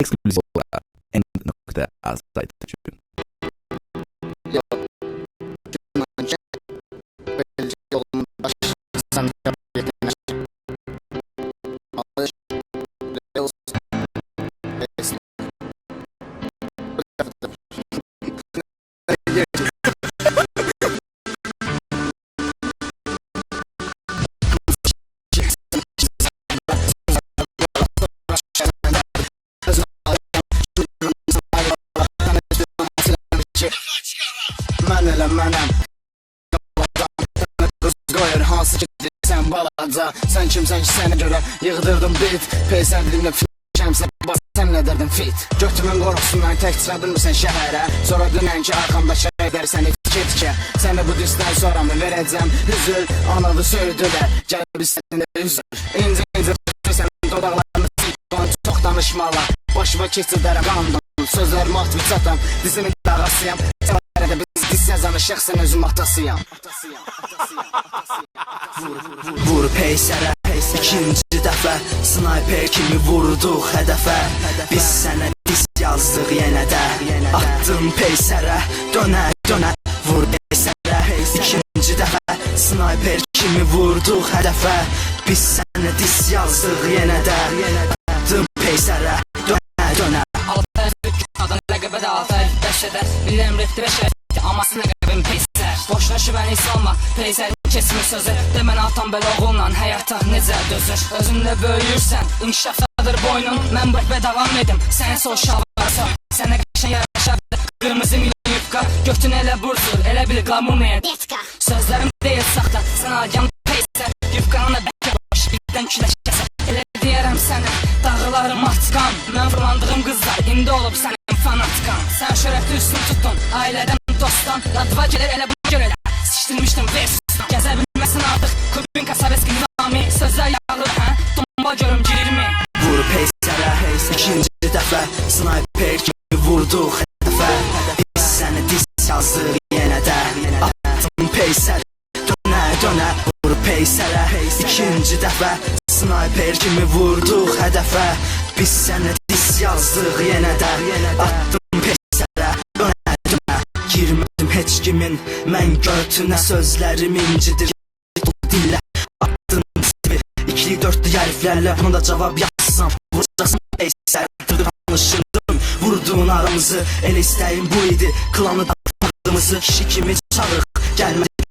Ekskluzif olarak End.az saytı için. Yok. Belki yolun başlasın. Mənəm qoyur hansı ki sən balaca. Sən kimsən ki səni görə yığdırdım bit. Peysən dilimlə fikirləşəmsən bas sən nə dərdin fit. Götümün qorxusundan tək çıxa bilmirsən şəhərə. Sonra dünən ki arxamda şəhər səni fikir. Səni bu düzdən sonra mı verəcəm hüzür. Anadı söydü də gəl biz sənə üzür. İncə incə sənin dodaqlarını silqan çox danışmalar. Başıma keçidərəm qandım sözlərimi atıb çatam. Dizimin dağasıyam. Biz yazanışıq sən özüm atasıyam. Vur peysərə ikinci dəfə sniper kimi vurduq hədəfə. Biz sənə diz yazdıq yenə də. Attın peysərə dönə dönə. Vur peysərə ikinci dəfə sniper kimi vurduq hədəfə. Biz sənə diz yazdıq yenə də. Attın peysərə dönə dönə. Adan ləqəbə də altay bəşədə. Bilirəm rifti bəşə amasını qəbim peysər. Boşuna şübəni salma peysərin kesmir sözü. Demən atan belə oğulla həyata necə dözür. Özünlə böyüyürsən inkişafdadır boynun. Mən bırak və davam edim sən sol şalvarsa. Sənə qəşən yaraşadı qırmızı milyon yufqa. Götün elə burzur elə bil qlamur neyət. Sözlərim deyil saxta sən algam peysər. Yufqanın da bəkə boş birdən küləş kəsər. Elə deyərəm sənə dağlarım atqan. Mən fırlandığım qızlar indi olub sənin fanatqan. Sən şörətli üstünü tutdun ailədən dostdan. Ladva gələr elə bunu gör elə sıçdırmışdım versusdan. Gəzə bilməsin artıq Kubin Kasabeski nizami. Sözlər yağılır hə domba görüm girirmi. Vur peysərə ikinci dəfə sniper kimi vurduq hədəfə. Biz sənə diz yazdıq yenə də. Attın peysər dönə dönə. Vur peysərə ikinci dəfə sniper kimi vurduq hədəfə. Biz sənə diz yazdıq yenə də. Attın peysərə dönə dönə. Girmədim heç kimin mən götünə. Sözlərim incidir dillə. Attın tipi ikili dörtlü hərflərlə. Buna da cavab yazsam vuracaqsın peysər. Tanışırdım vurduğun aramızı. El istəyim bu idi klanı dağıtmadığımızı. Kişi kimi çağırıq gəlmədi